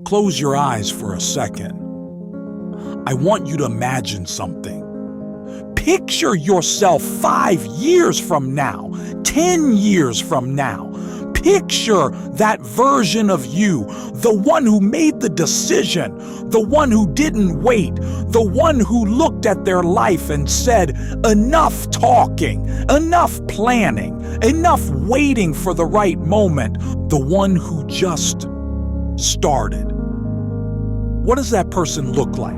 Close your eyes for a second. I want you to imagine something. Picture yourself 5 years from now, 10 years from now. Picture that version of you, the one who made the decision, the one who didn't wait, the one who looked at their life and said, enough talking, enough planning, enough waiting for the right moment, the one who just started. What does that person look like?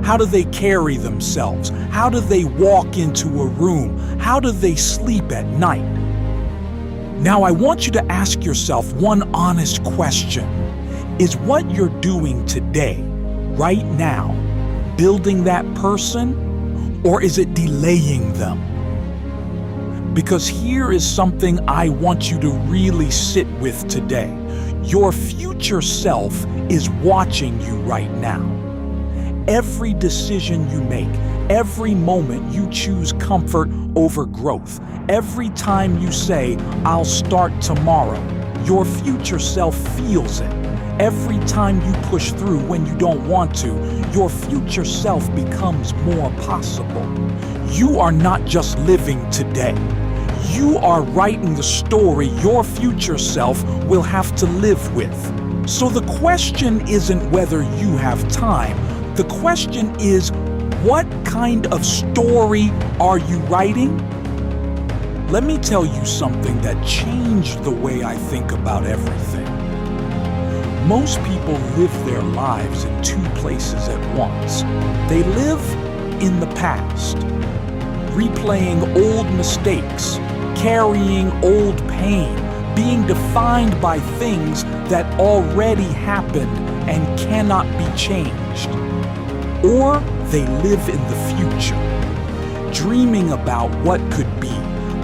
How do they carry themselves? How do they walk into a room? How do they sleep at night? Now, I want you to ask yourself one honest question. Is what you're doing today, right now, building that person, or is it delaying them? Because here is something I want you to really sit with today. Your future self is watching you right now. Every decision you make, every moment you choose comfort over growth, every time you say, I'll start tomorrow, your future self feels it. Every time you push through when you don't want to, your future self becomes more possible. You are not just living today. You are writing the story your future self will have to live with. So the question isn't whether you have time. The question is, what kind of story are you writing? Let me tell you something that changed the way I think about everything. Most people live their lives in two places at once. They live in the past, replaying old mistakes, carrying old pain, being defined by things that already happened and cannot be changed. Or they live in the future, dreaming about what could be,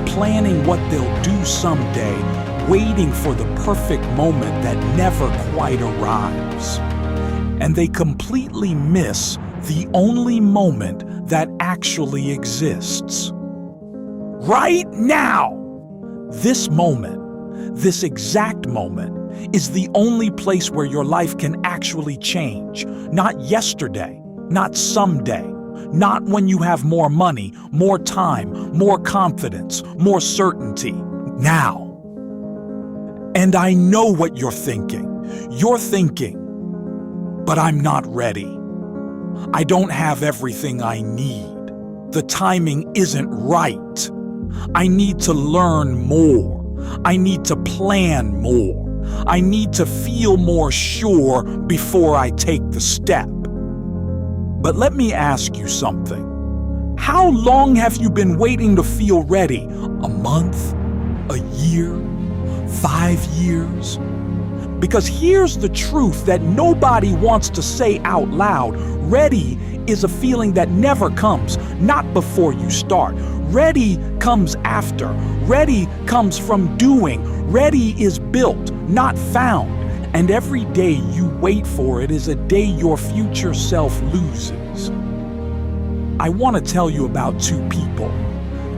planning what they'll do someday, waiting for the perfect moment that never quite arrives. And they completely miss the only moment that actually exists. Right now! This moment, this exact moment, is the only place where your life can actually change. Not yesterday. Not someday, not when you have more money, more time, more confidence, more certainty. Now. And I know what you're thinking. You're thinking, but I'm not ready. I don't have everything I need. The timing isn't right. I need to learn more. I need to plan more. I need to feel more sure before I take the step. But let me ask you something. How long have you been waiting to feel ready? A month? A year? 5 years? Because here's the truth that nobody wants to say out loud. Ready is a feeling that never comes, not before you start. Ready comes after. Ready comes from doing. Ready is built, not found. And every day you wait for it is a day your future self loses. I want to tell you about two people.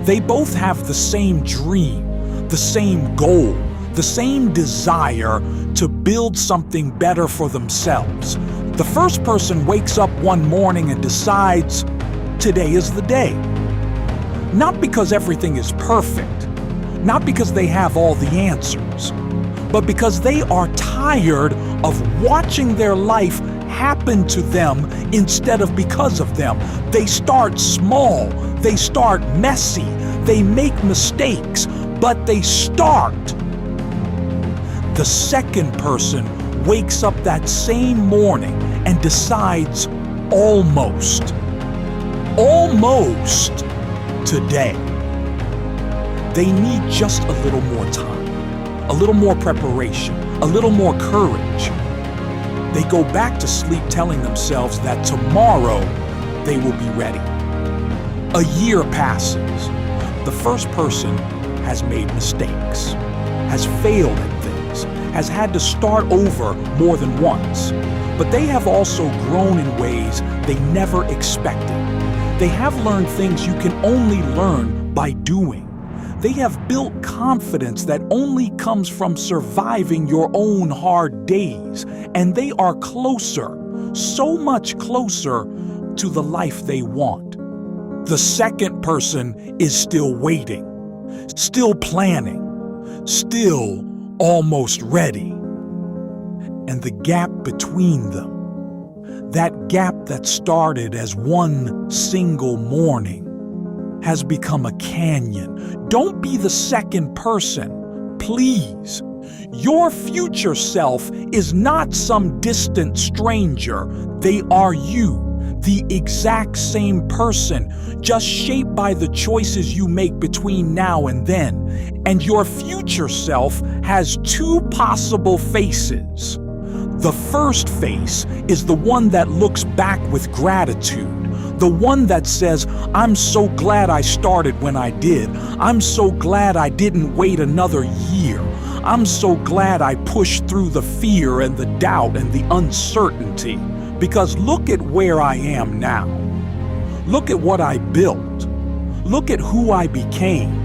They both have the same dream, the same goal, the same desire to build something better for themselves. The first person wakes up one morning and decides, today is the day. Not because everything is perfect, not because they have all the answers, but because they are tired of watching their life happen to them instead of because of them. They start small, they start messy, they make mistakes, but they start. The second person wakes up that same morning and decides almost today. They need just a little more time. A little more preparation, a little more courage. They go back to sleep telling themselves that tomorrow they will be ready. A year passes. The first person has made mistakes, has failed at things, has had to start over more than once. But they have also grown in ways they never expected. They have learned things you can only learn by doing. They have built confidence that only comes from surviving your own hard days. and they are closer, so much closer to the life they want. The second person is still waiting, still planning, still almost ready. And the gap between them, that gap that started as one single morning, has become a canyon. Don't be the second person, please. Your future self is not some distant stranger. They are you, the exact same person, just shaped by the choices you make between now and then. And your future self has two possible faces. The first face is the one that looks back with gratitude. The one that says, I'm so glad I started when I did. I'm so glad I didn't wait another year. I'm so glad I pushed through the fear and the doubt and the uncertainty. Because look at where I am now. Look at what I built. Look at who I became.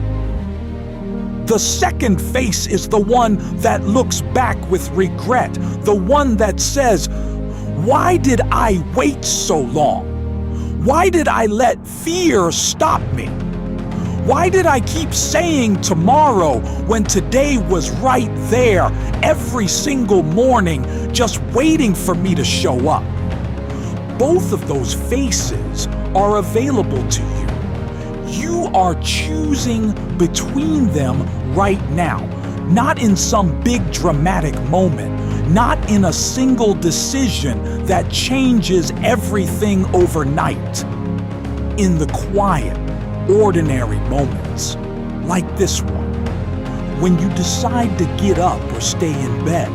The second face is the one that looks back with regret. The one that says, why did I wait so long? Why did I let fear stop me? Why did I keep saying tomorrow when today was right there every single morning, just waiting for me to show up? Both of those faces are available to you. You are choosing between them right now, not in some big dramatic moment, not in a single decision that changes everything overnight. In the quiet, ordinary moments, like this one, when you decide to get up or stay in bed,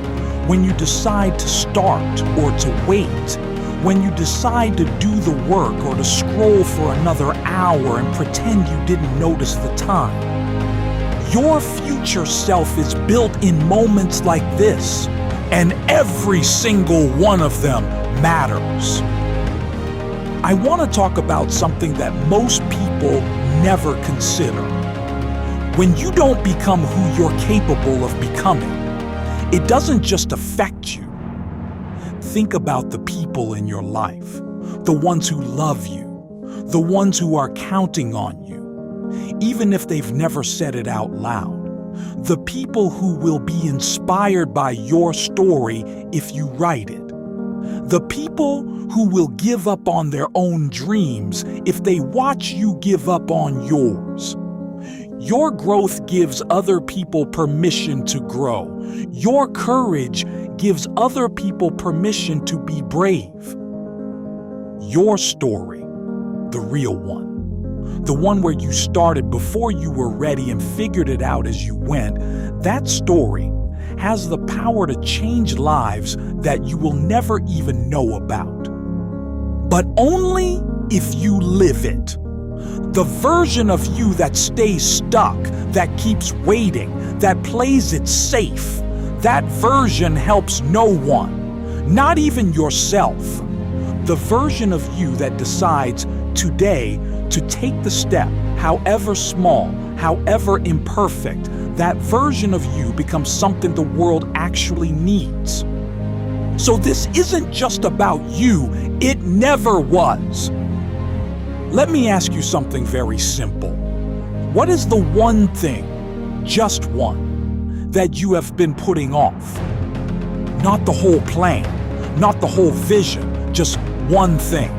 when you decide to start or to wait, when you decide to do the work or to scroll for another hour and pretend you didn't notice the time. Your future self is built in moments like this, and every single one of them matters. I want to talk about something that most people never consider. When you don't become who you're capable of becoming, it doesn't just affect you. Think about the people in your life, the ones who love you, the ones who are counting on you, even if they've never said it out loud. The people who will be inspired by your story if you write it. The people who will give up on their own dreams if they watch you give up on yours. Your growth gives other people permission to grow. Your courage gives other people permission to be brave. Your story, the real one, the one where you started before you were ready and figured it out as you went, that story has the power to change lives that you will never even know about. But only if you live it. The version of you that stays stuck, that keeps waiting, that plays it safe, that version helps no one, not even yourself. The version of you that decides today to take the step, however small, however imperfect, that version of you becomes something the world actually needs. So this isn't just about you. It never was. Let me ask you something very simple. What is the one thing, just one, that you have been putting off? Not the whole plan, not the whole vision, just one thing.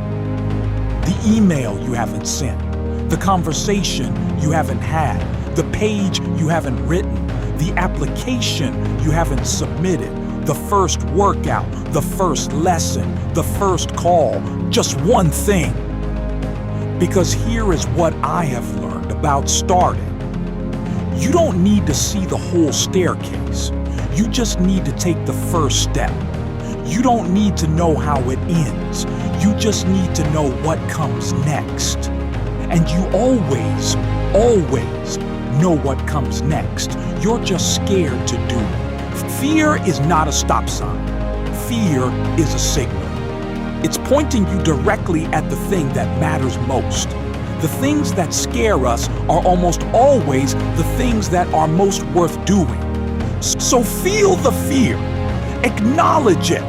The email you haven't sent, the conversation you haven't had, the page you haven't written, the application you haven't submitted, the first workout, the first lesson, the first call, just one thing. Because here is what I have learned about starting. You don't need to see the whole staircase. You just need to take the first step. You don't need to know how it ends. You just need to know what comes next. And you always know what comes next. You're just scared to do it. Fear is not a stop sign. Fear is a signal. It's pointing you directly at the thing that matters most. The things that scare us are almost always the things that are most worth doing. So feel the fear, acknowledge it,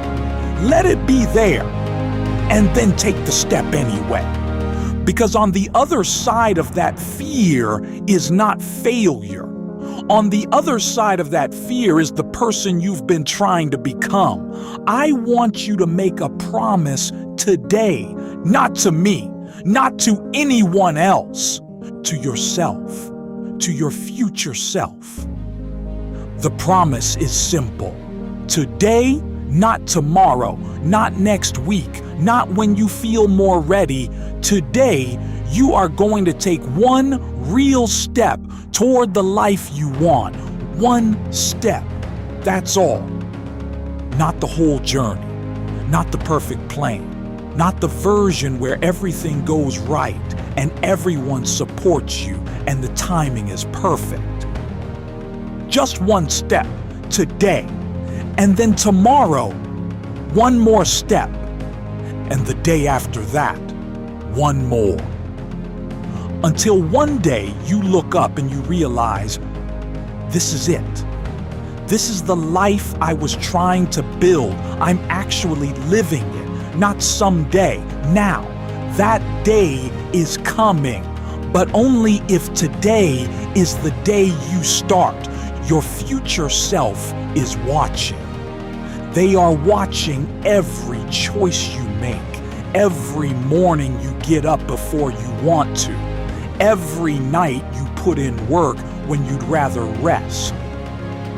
Let it be there, and then take the step anyway. Because on the other side of that fear is not failure. On the other side of that fear is the person you've been trying to become. I want you to make a promise today, not to me, not to anyone else, to yourself, to your future self. The promise is simple. Today, not tomorrow, not next week, not when you feel more ready. Today, you are going to take one real step toward the life you want. One step. That's all. Not the whole journey. Not the perfect plan. Not the version where everything goes right and everyone supports you and the timing is perfect. Just one step today. And then tomorrow, one more step. And the day after that, one more. Until one day you look up and you realize, this is it. This is the life I was trying to build. I'm actually living it, not someday, now. That day is coming, but only if today is the day you start. Your future self is watching. They are watching every choice you make, every morning you get up before you want to, every night you put in work when you'd rather rest.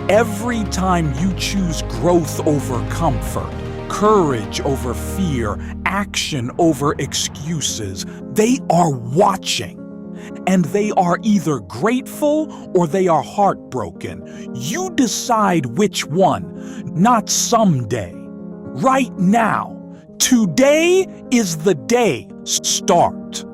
Every time you choose growth over comfort, courage over fear, action over excuses, they are watching. And they are either grateful or they are heartbroken. You decide which one, not someday. Right now, today is the day. Start.